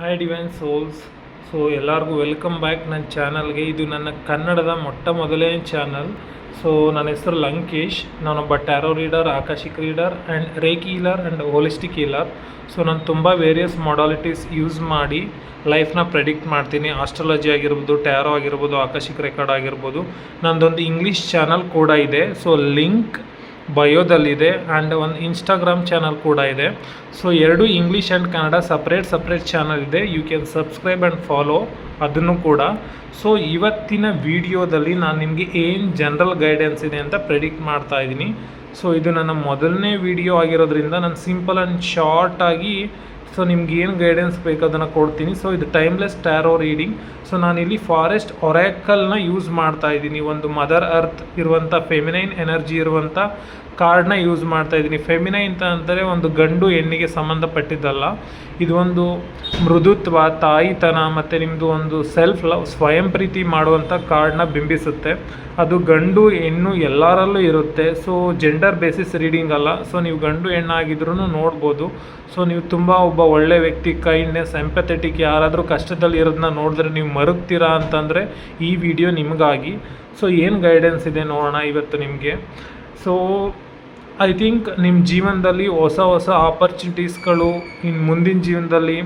Hi divine souls. So ಎಲ್ಲರಿಗೂ welcome back ನನ್ನ ಚಾನಲ್ಗೆ. ಇದು ನನ್ನ ಕನ್ನಡದ ಮೊದಲನೇ ಚಾನಲ್. ಸೊ ನನ್ನ ಹೆಸರು ಲಂಕೇಶ್. ನಾನೊಬ್ಬ tarot reader, Akashic reader and reiki healer and holistic healer. So ನಾನು ತುಂಬ ವೇರಿಯಸ್ ಮೊಡಾಲಿಟೀಸ್ ಯೂಸ್ ಮಾಡಿ ಲೈಫ್ನ ಪ್ರೆಡಿಕ್ಟ್ ಮಾಡ್ತೀನಿ. ಆಸ್ಟ್ರಾಲಜಿ ಆಗಿರ್ಬೋದು, ಟ್ಯಾರೋ ಆಗಿರ್ಬೋದು, ಆಕಾಶಿಕ್ ರೆಕಾರ್ಡ್ ಆಗಿರ್ಬೋದು. ನನ್ನದೊಂದು ಇಂಗ್ಲೀಷ್ ಚಾನಲ್ ಕೂಡ ಇದೆ. ಸೊ ಲಿಂಕ್ ಬಯೋದಲ್ಲಿದೆ. ಆ್ಯಂಡ್ ಒಂದು ಇನ್ಸ್ಟಾಗ್ರಾಮ್ ಚಾನಲ್ ಕೂಡ ಇದೆ. ಸೊ ಎರಡು English and Kannada separate channel ಇದೆ. You can subscribe and follow ಅದನ್ನು ಕೂಡ. ಸೊ ಇವತ್ತಿನ ವಿಡಿಯೋದಲ್ಲಿ ನಾನು ನಿಮಗೆ ಏನು ಜನರಲ್ ಗೈಡೆನ್ಸ್ ಇದೆ ಅಂತ ಪ್ರೆಡಿಕ್ಟ್ ಮಾಡ್ತಾ ಇದ್ದೀನಿ. ಸೊ ಇದು ನನ್ನ ಮೊದಲನೇ ವಿಡಿಯೋ ಆಗಿರೋದ್ರಿಂದ ನಾನು ಸಿಂಪಲ್ ಆ್ಯಂಡ್ ಶಾರ್ಟಾಗಿ ಸೊ ನಿಮ್ಗೆ ಏನು ಗೈಡೆನ್ಸ್ ಬೇಕು ಅದನ್ನು ಕೊಡ್ತೀನಿ. ಸೊ ಇದು ಟೈಮ್ಲೆಸ್ ಟ್ಯಾರೋ ರೀಡಿಂಗ್. ಸೊ ನಾನಿಲ್ಲಿ ಫಾರೆಸ್ಟ್ ಒರಾಕಲ್ನ ಯೂಸ್ ಮಾಡ್ತಾ ಇದ್ದೀನಿ. ಒಂದು ಮದರ್ ಅರ್ತ್ ಇರುವಂಥ ಫೆಮಿನೈನ್ ಎನರ್ಜಿ ಇರುವಂಥ ಕಾರ್ಡ್ನ ಯೂಸ್ ಮಾಡ್ತಾ ಇದ್ದೀನಿ. ಫೆಮಿನೈನ್ ಅಂದರೆ ಒಂದು ಗಂಡು ಹೆಣ್ಣಿಗೆ ಸಂಬಂಧಪಟ್ಟಿದ್ದಲ್ಲ. ಇದು ಒಂದು ಮೃದುತ್ವ, ತಾಯಿತನ ಮತ್ತು ನಿಮ್ಮದು ಒಂದು ಸೆಲ್ಫ್ ಲವ್, ಸ್ವಯಂ ಪ್ರೀತಿ ಮಾಡುವಂಥ ಕಾರ್ಡ್ನ ಬಿಂಬಿಸುತ್ತೆ. ಅದು ಗಂಡು ಹೆಣ್ಣು ಎಲ್ಲರಲ್ಲೂ ಇರುತ್ತೆ. ಸೊ ಜೆಂಡರ್ ಬೇಸಿಸ್ ರೀಡಿಂಗ್ ಅಲ್ಲ. ಸೊ ನೀವು ಗಂಡು ಹೆಣ್ಣಾಗಿದ್ರೂ ನೋಡ್ಬೋದು. ಸೊ ನೀವು ತುಂಬ ಒಬ್ಬ ಒಳ್ಳೆ ವ್ಯಕ್ತಿ, ಕೈಂಡ್ನೆಸ್, ಎಂಪಥೆಟಿಕ್, ಯಾರಾದರೂ ಕಷ್ಟದಲ್ಲಿ ಇರೋದನ್ನ ನೋಡಿದ್ರೆ ನೀವು ಮರುಗ್ತೀರಾ ಅಂತಂದರೆ ಈ ವಿಡಿಯೋ ನಿಮಗಾಗಿ. ಸೊ ಏನು ಗೈಡೆನ್ಸ್ ಇದೆ ನೋಡೋಣ ಇವತ್ತು ನಿಮಗೆ. ಸೊ ಐ ಥಿಂಕ್ ನಿಮ್ಮ ಜೀವನದಲ್ಲಿ ಹೊಸ ಆಪರ್ಚುನಿಟೀಸ್ಗಳು ಇನ್ನು ಮುಂದಿನ ಜೀವನದಲ್ಲಿ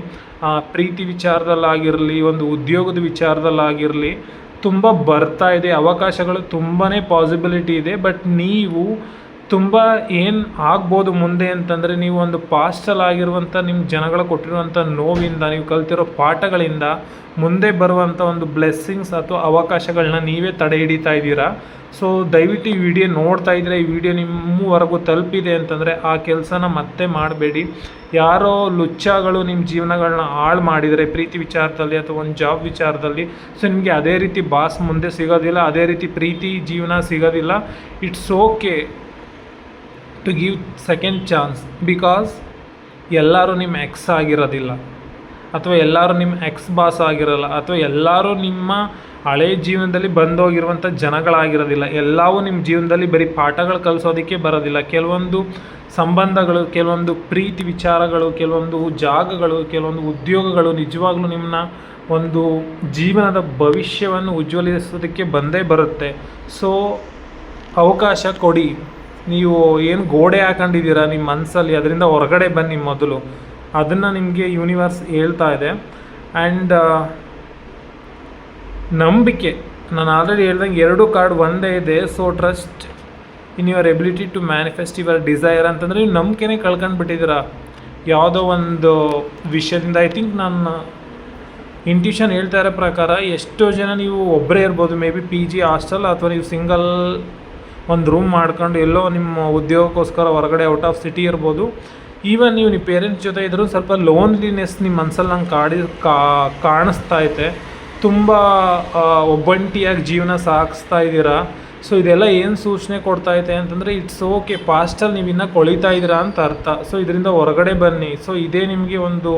ಪ್ರೀತಿ ವಿಚಾರದಲ್ಲಾಗಿರಲಿ, ಒಂದು ಉದ್ಯೋಗದ ವಿಚಾರದಲ್ಲಾಗಿರಲಿ ತುಂಬ ಬರ್ತಾ ಇದೆ. ಅವಕಾಶಗಳು ತುಂಬಾ ಪಾಸಿಬಿಲಿಟಿ ಇದೆ. ಬಟ್ ನೀವು ತುಂಬ ಏನು ಆಗ್ಬೋದು ಮುಂದೆ ಅಂತಂದರೆ, ನೀವು ಒಂದು ಪಾಸ್ಟಲ್ಲಾಗಿರುವಂಥ ನಿಮ್ಮ ಜನಗಳು ಕೊಟ್ಟಿರುವಂಥ ನೋವಿಂದ, ನೀವು ಕಲ್ತಿರೋ ಪಾಠಗಳಿಂದ ಮುಂದೆ ಬರುವಂಥ ಒಂದು ಬ್ಲೆಸ್ಸಿಂಗ್ಸ್ ಅಥವಾ ಅವಕಾಶಗಳನ್ನ ನೀವೇ ತಡೆ ಹಿಡಿತಾ ಇದ್ದೀರಾ. ಸೊ ದಯವಿಟ್ಟು ಈ ವಿಡಿಯೋ ನೋಡ್ತಾ ಇದ್ದರೆ, ಈ ವಿಡಿಯೋ ನಿಮ್ಮವರೆಗೂ ತಲುಪಿದೆ ಅಂತಂದರೆ ಆ ಕೆಲಸನ ಮತ್ತೆ ಮಾಡಬೇಡಿ. ಯಾರೋ ಲುಚ್ಚಾಗಳು ನಿಮ್ಮ ಜೀವನಗಳನ್ನ ಹಾಳು ಮಾಡಿದರೆ ಪ್ರೀತಿ ವಿಚಾರದಲ್ಲಿ ಅಥವಾ ಒಂದು ಜಾಬ್ ವಿಚಾರದಲ್ಲಿ, ಸೊ ನಿಮಗೆ ಅದೇ ರೀತಿ ಬಾಸ್ ಮುಂದೆ ಸಿಗೋದಿಲ್ಲ, ಅದೇ ರೀತಿ ಪ್ರೀತಿ ಜೀವನ ಸಿಗೋದಿಲ್ಲ. It's okay to give second chance. Because ಎಲ್ಲರೂ ನಿಮ್ಮ ಎಕ್ಸ್ ಆಗಿರೋದಿಲ್ಲ, ಅಥವಾ ಎಲ್ಲರೂ ನಿಮ್ಮ ಎಕ್ಸ್ ಬಾಸ್ ಆಗಿರೋಲ್ಲ, ಅಥವಾ ಎಲ್ಲರೂ ನಿಮ್ಮ ಹಳೆ ಜೀವನದಲ್ಲಿ ಬಂದೋಗಿರುವಂಥ ಜನಗಳಾಗಿರೋದಿಲ್ಲ. ಎಲ್ಲವೂ ನಿಮ್ಮ ಜೀವನದಲ್ಲಿ ಬರೀ ಪಾಠಗಳು ಕಲಿಸೋದಕ್ಕೆ ಬರೋದಿಲ್ಲ. ಕೆಲವೊಂದು ಸಂಬಂಧಗಳು, ಕೆಲವೊಂದು ಪ್ರೀತಿ ವಿಚಾರಗಳು, ಕೆಲವೊಂದು ಜಾಗಗಳು, ಕೆಲವೊಂದು ಉದ್ಯೋಗಗಳು ನಿಜವಾಗ್ಲೂ ನಿಮ್ಮನ್ನ ಒಂದು ಜೀವನದ ಭವಿಷ್ಯವನ್ನು ಉಜ್ವಲಿಸೋದಕ್ಕೆ ಬಂದೇ ಬರುತ್ತೆ. ಸೊ ಅವಕಾಶ ಕೊಡಿ. ನೀವು ಏನು ಗೋಡೆ ಹಾಕೊಂಡಿದ್ದೀರಾ ನಿಮ್ಮ ಮನಸ್ಸಲ್ಲಿ, ಅದರಿಂದ ಹೊರಗಡೆ ಬನ್ನಿ ಮೊದಲು. ಅದನ್ನು ನಿಮಗೆ ಯೂನಿವರ್ಸ್ ಹೇಳ್ತಾ ಇದೆ. ಆ್ಯಂಡ್ ನಂಬಿಕೆ, ನಾನು ಆಲ್ರೆಡಿ ಹೇಳ್ದಂಗೆ ಎರಡು ಕಾರ್ಡ್ ಒಂದೇ ಇದೆ. So trust in your ability to manifest your desire ಅಂತಂದರೆ ನೀವು ನಂಬಿಕೆನೇ ಕಳ್ಕೊಂಡ್ಬಿಟ್ಟಿದ್ದೀರಾ ಯಾವುದೋ ಒಂದು ವಿಷಯದಿಂದ. ಐ ಥಿಂಕ್ ನನ್ನ ಇಂಟ್ಯೂಷನ್ ಹೇಳ್ತಾ ಇರೋ ಪ್ರಕಾರ ಎಷ್ಟೋ ಜನ ನೀವು ಒಬ್ಬರೇ ಇರ್ಬೋದು, ಮೇ ಬಿ PG ಹಾಸ್ಟೆಲ್, ಅಥವಾ ನೀವು ಸಿಂಗಲ್ ಒಂದು ರೂಮ್ ಮಾಡ್ಕೊಂಡು ಎಲ್ಲೋ ನಿಮ್ಮ ಉದ್ಯೋಗಕ್ಕೋಸ್ಕರ ಹೊರಗಡೆ ಔಟ್ ಆಫ್ ಸಿಟಿ ಇರ್ಬೋದು. ಈವನ್ ನೀವು ಪೇರೆಂಟ್ಸ್ ಜೊತೆ ಇದ್ದರೂ ಸ್ವಲ್ಪ ಲೋನ್ಲಿನೆಸ್ ನಿಮ್ಮ ಮನಸ್ಸಲ್ಲಿ ನಂಗೆ ಕಾಣಿಸ್ತಾ ಐತೆ. ತುಂಬ ಒಬ್ಬಂಟಿಯಾಗಿ ಜೀವನ ಸಾಗಿಸ್ತಾ ಇದ್ದೀರಾ. ಸೊ ಇದೆಲ್ಲ ಏನು ಸೂಚನೆ ಕೊಡ್ತಾಯಿದೆ ಅಂತಂದರೆ, ಇಟ್ಸ್ ಓಕೆ, ಪಾಸ್ಟಲ್ಲಿ ನೀವು ಇನ್ನೂ ಕೊಳಿತಾ ಇದ್ದೀರಾ ಅಂತ ಅರ್ಥ. ಸೊ ಇದರಿಂದ ಹೊರಗಡೆ ಬನ್ನಿ. ಸೊ ಇದೇ ನಿಮಗೆ ಒಂದು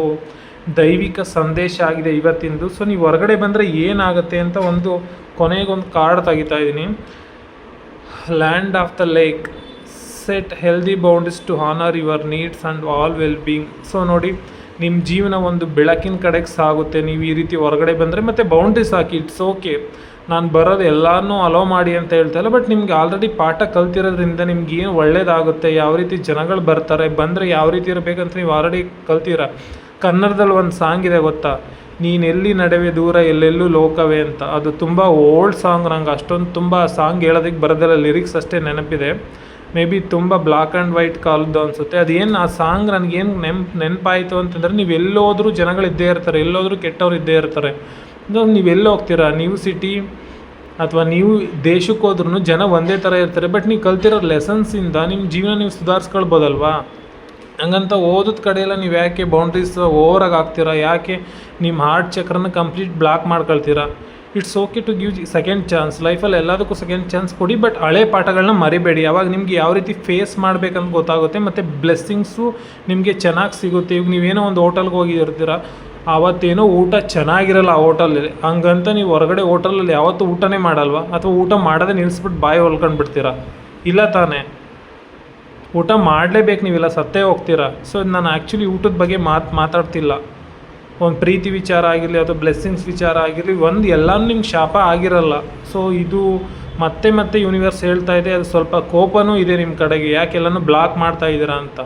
ದೈವಿಕ ಸಂದೇಶ ಆಗಿದೆ ಇವತ್ತಿಂದು. ಸೊ ನೀವು ಹೊರಗಡೆ ಬಂದರೆ ಏನಾಗುತ್ತೆ ಅಂತ ಒಂದು ಕೊನೆಗೊಂದು ಕಾರ್ಡ್ ತೆಗಿತಾ ಇದ್ದೀನಿ. Land of the lake, set healthy boundaries to honour your needs and all well being. So ನೋಡಿ, ನಿಮ್ಮ ಜೀವನ ಒಂದು ಬೆಳಕಿನ ಕಡೆಗೆ ಸಾಗುತ್ತೆ ನೀವು ಈ ರೀತಿ ಹೊರಗಡೆ ಬಂದರೆ. ಮತ್ತು ಬೌಂಡ್ರೀಸ್ ಹಾಕಿ. ಇಟ್ಸ್ ಓಕೆ, ನಾನು ಬರೋದು ಎಲ್ಲನೂ ಅಲೋ ಮಾಡಿ ಅಂತ ಹೇಳ್ತಾ ಇಲ್ಲ. ಬಟ್ ನಿಮ್ಗೆ ಆಲ್ರೆಡಿ ಪಾಠ ಕಲ್ತಿರೋದ್ರಿಂದ ನಿಮ್ಗೆ ಏನು ಒಳ್ಳೇದಾಗುತ್ತೆ, ಯಾವ ರೀತಿ ಜನಗಳು ಬರ್ತಾರೆ, ಬಂದರೆ ಯಾವ ರೀತಿ ಇರಬೇಕಂತ ನೀವು ಆಲ್ರೆಡಿ ಕಲ್ತೀರ. ಕನ್ನಡದಲ್ಲಿ ಒಂದು ಸಾಂಗ್ ಇದೆ ಗೊತ್ತಾ, ನೀನೆಲ್ಲಿ ನಡೆವೆ ದೂರ ಎಲ್ಲೆಲ್ಲೂ ಲೋಕವೇ ಅಂತ. ಅದು ತುಂಬ ಓಲ್ಡ್ ಸಾಂಗ್. ನಂಗೆ ಅಷ್ಟೊಂದು ತುಂಬ ಸಾಂಗ್ ಹೇಳೋದಕ್ಕೆ ಬರೋದಿಲ್ಲ, ಲಿರಿಕ್ಸ್ ಅಷ್ಟೇ ನೆನಪಿದೆ. ಮೇ ಬಿ ತುಂಬ ಬ್ಲ್ಯಾಕ್ ಆ್ಯಂಡ್ ವೈಟ್ ಕಾಲದ್ದು ಅನಿಸುತ್ತೆ. ಅದೇನು ಆ ಸಾಂಗ್ ನನಗೇನು ನೆನಪಾಯಿತು ಅಂತಂದರೆ, ನೀವು ಎಲ್ಲೋದ್ರೂ ಜನಗಳಿದ್ದೇ ಇರ್ತಾರೆ, ಎಲ್ಲೋದ್ರೂ ಕೆಟ್ಟವ್ರು ಇದ್ದೇ ಇರ್ತಾರೆ. ನೀವು ಎಲ್ಲಿ ಹೋಗ್ತೀರಾ, ನೀವು ಸಿಟಿ ಅಥವಾ ನೀವು ದೇಶಕ್ಕೆ ಹೋದ್ರೂ ಜನ ಒಂದೇ ಥರ ಇರ್ತಾರೆ. ಬಟ್ ನೀವು ಕಲ್ತಿರೋ ಲೆಸನ್ಸಿಂದ ನಿಮ್ಮ ಜೀವನ ನೀವು ಸುಧಾರಿಸ್ಕೊಳ್ಬೋದಲ್ವಾ. ಹಂಗಂತ ಓದೋದ ಕಡೆಯೆಲ್ಲ ನೀವು ಯಾಕೆ ಬೌಂಡ್ರೀಸ್ ಓವರಾಗಿ ಹಾಕ್ತೀರಾ, ಯಾಕೆ ನಿಮ್ಮ ಹಾರ್ಟ್ ಚಕ್ರನ ಕಂಪ್ಲೀಟ್ ಬ್ಲಾಕ್ ಮಾಡ್ಕೊಳ್ತೀರಾ. It's okay to give second chance. ಲೈಫಲ್ಲಿ ಎಲ್ಲದಕ್ಕೂ ಸೆಕೆಂಡ್ ಚಾನ್ಸ್ ಕೊಡಿ. ಬಟ್ ಹಳೆ ಪಾಠಗಳನ್ನ ಮರಿಬೇಡಿ. ಆವಾಗ ನಿಮಗೆ ಯಾವ ರೀತಿ ಫೇಸ್ ಮಾಡಬೇಕಂತ ಗೊತ್ತಾಗುತ್ತೆ. ಮತ್ತು ಬ್ಲೆಸ್ಸಿಂಗ್ಸು ನಿಮಗೆ ಚೆನ್ನಾಗಿ ಸಿಗುತ್ತೆ. ಈಗ ನೀವೇನೋ ಒಂದು ಹೋಟೆಲ್ಗೆ ಹೋಗಿರ್ತೀರ, ಆವತ್ತೇನೋ ಊಟ ಚೆನ್ನಾಗಿರಲ್ಲ ಆ ಹೋಟೆಲಲ್ಲಿ. ಹಂಗಂತ ನೀವು ಹೊರಗಡೆ ಹೋಟೆಲಲ್ಲಿ ಯಾವತ್ತೂ ಊಟನೇ ಮಾಡಲ್ವಾ, ಅಥವಾ ಊಟ ಮಾಡೋದೇ ನಿಲ್ಲಿಸ್ಬಿಟ್ಟು ಬಾಯಿ ಹೊಲ್ಕೊಂಡು ಬಿಡ್ತೀರಾ? ಇಲ್ಲ ತಾನೇ, ಊಟ ಮಾಡಲೇಬೇಕು. ನೀವೆಲ್ಲ ಸತ್ತೇ ಹೋಗ್ತೀರಾ. ಸೊ ನಾನು ಆ್ಯಕ್ಚುಲಿ ಊಟದ ಬಗ್ಗೆ ಮಾತಾಡ್ತಿಲ್ಲ. ಒಂದು ಪ್ರೀತಿ ವಿಚಾರ ಆಗಿರಲಿ ಅಥವಾ ಬ್ಲೆಸ್ಸಿಂಗ್ಸ್ ವಿಚಾರ ಆಗಿರಲಿ, ಒಂದು ಎಲ್ಲನೂ ನಿಮ್ಗೆ ಶಾಪ ಆಗಿರಲ್ಲ. ಸೊ ಇದು ಮತ್ತೆ ಮತ್ತೆ ಯೂನಿವರ್ಸ್ ಹೇಳ್ತಾ ಇದೆ, ಅದು ಸ್ವಲ್ಪ ಕೋಪನೂ ಇದೆ ನಿಮ್ಮ ಕಡೆಗೆ, ಯಾಕೆಲ್ಲನೂ ಬ್ಲಾಕ್ ಮಾಡ್ತಾ ಇದ್ದೀರಾ ಅಂತ.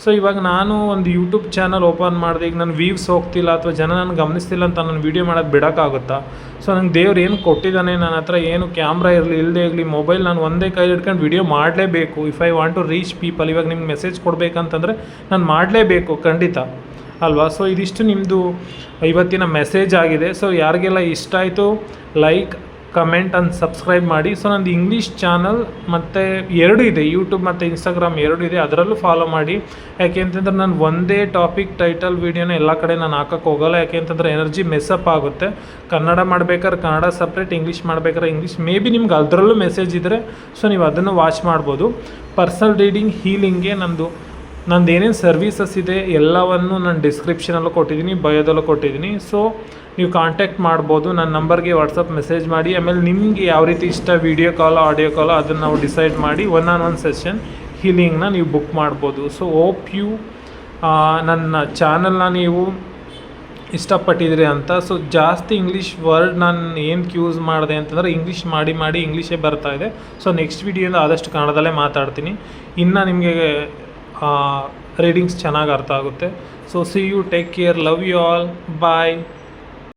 ಸೊ ಇವಾಗ ನಾನು ಒಂದು ಯೂಟ್ಯೂಬ್ ಚಾನಲ್ ಓಪನ್ ಮಾಡಿದೆ, ಈಗ ನನ್ನ ವ್ಯೂವ್ಸ್ ಹೋಗ್ತಿಲ್ಲ ಅಥವಾ ಜನ ನಾನು ಗಮನಿಸ್ತಿಲ್ಲ ಅಂತ ನಾನು ವೀಡಿಯೋ ಮಾಡೋದು ಬಿಡೋಕ್ಕಾಗುತ್ತಾ? ಸೊ ನಂಗೆ ದೇವ್ರು ಏನು ಕೊಟ್ಟಿದ್ದಾನೆ, ನನ್ನ ಹತ್ರ ಏನು ಕ್ಯಾಮ್ರಾ ಇರಲಿ ಇಲ್ಲದೆ ಇರಲಿ, ಮೊಬೈಲ್ ನಾನು ಒಂದೇ ಕೈಲಿ ಹಿಡ್ಕೊಂಡು ವೀಡಿಯೋ ಮಾಡಲೇಬೇಕು. If I want to reach people, ಇವಾಗ ನಿಮ್ಗೆ ಮೆಸೇಜ್ ಕೊಡಬೇಕಂತಂದರೆ ನಾನು ಮಾಡಲೇಬೇಕು ಖಂಡಿತ ಅಲ್ವಾ. ಸೊ ಇದಿಷ್ಟು ನಿಮ್ಮದು ಇವತ್ತಿನ ಮೆಸೇಜ್ ಆಗಿದೆ. ಸೊ ಯಾರಿಗೆಲ್ಲ ಇಷ್ಟ ಆಯಿತು ಲೈಕ್, ಕಮೆಂಟ್ ಆ್ಯಂಡ್ ಸಬ್ಸ್ಕ್ರೈಬ್ ಮಾಡಿ. ಸೊ ನಂದು ಇಂಗ್ಲೀಷ್ ಚಾನಲ್ ಮತ್ತು ಎರಡು ಇದೆ, ಯೂಟ್ಯೂಬ್ ಮತ್ತು ಇನ್ಸ್ಟಾಗ್ರಾಮ್ ಎರಡು ಇದೆ, ಅದರಲ್ಲೂ ಫಾಲೋ ಮಾಡಿ. ಯಾಕೆ ಅಂತಂದ್ರೆ ನಾನು ಒಂದೇ ಟಾಪಿಕ್ ಟೈಟಲ್ ವೀಡಿಯೋನ ಎಲ್ಲ ಕಡೆ ನಾನು ಹಾಕೋಕ್ಕೆ ಹೋಗೋಲ್ಲ. ಯಾಕೆ ಅಂತಂದರೆ ಎನರ್ಜಿ ಮೆಸ್ಸಪ್ ಆಗುತ್ತೆ. ಕನ್ನಡ ಮಾಡ್ಬೇಕಾದ್ರೆ ಕನ್ನಡ ಸಪ್ರೇಟ್, ಇಂಗ್ಲೀಷ್ ಮಾಡ್ಬೇಕಾದ್ರೆ ಇಂಗ್ಲೀಷ್. ಮೇ ಬಿ ನಿಮ್ಗೆ ಅದರಲ್ಲೂ ಮೆಸೇಜ್ ಇದ್ದರೆ ಸೊ ನೀವು ಅದನ್ನು ವಾಚ್ ಮಾಡ್ಬೋದು. ಪರ್ಸನಲ್ ರೀಡಿಂಗ್, ಹೀಲಿಂಗ್ಗೆ ನಂದು ಏನೇನು ಸರ್ವೀಸಸ್ ಇದೆ ಎಲ್ಲವನ್ನು ನಾನು ಡಿಸ್ಕ್ರಿಪ್ಷನಲ್ಲೂ ಕೊಟ್ಟಿದ್ದೀನಿ, ಬಯೋದಲ್ಲೂ ಕೊಟ್ಟಿದ್ದೀನಿ. ಸೊ ನೀವು ಕಾಂಟ್ಯಾಕ್ಟ್ ಮಾಡ್ಬೋದು. ನನ್ನ ನಂಬರ್ಗೆ ವಾಟ್ಸಪ್ ಮೆಸೇಜ್ ಮಾಡಿ. ಆಮೇಲೆ ನಿಮಗೆ ಯಾವ ರೀತಿ ಇಷ್ಟ, ವೀಡಿಯೋ ಕಾಲೋ ಆಡಿಯೋ ಕಾಲೋ, ಅದನ್ನು ನಾವು ಡಿಸೈಡ್ ಮಾಡಿ 1-on-1 ಸೆಷನ್ ಹೀಲಿಂಗ್ನ ನೀವು ಬುಕ್ ಮಾಡ್ಬೋದು. ಸೊ ಹೋಪ್ ಯು ನನ್ನ ಚಾನಲ್ನ ನೀವು ಇಷ್ಟಪಟ್ಟಿದ್ರಿ ಅಂತ. ಸೊ ಜಾಸ್ತಿ ಇಂಗ್ಲೀಷ್ ವರ್ಡ್ ನಾನು ಏನಕ್ಕೆ ಯೂಸ್ ಮಾಡಿದೆ ಅಂತಂದರೆ ಇಂಗ್ಲೀಷ್ ಮಾಡಿ ಇಂಗ್ಲೀಷೇ ಬರ್ತಾ ಇದೆ. ಸೊ ನೆಕ್ಸ್ಟ್ ವೀಡಿಯೋಯಿಂದ ಆದಷ್ಟು ಕನ್ನಡದಲ್ಲೇ ಮಾತಾಡ್ತೀನಿ. ಇನ್ನು ನಿಮಗೆ ರೀಡಿಂಗ್ಸ್ ಚೆನ್ನಾಗಿ ಅರ್ಥ ಆಗುತ್ತೆ. So see you, take care, love you all, bye.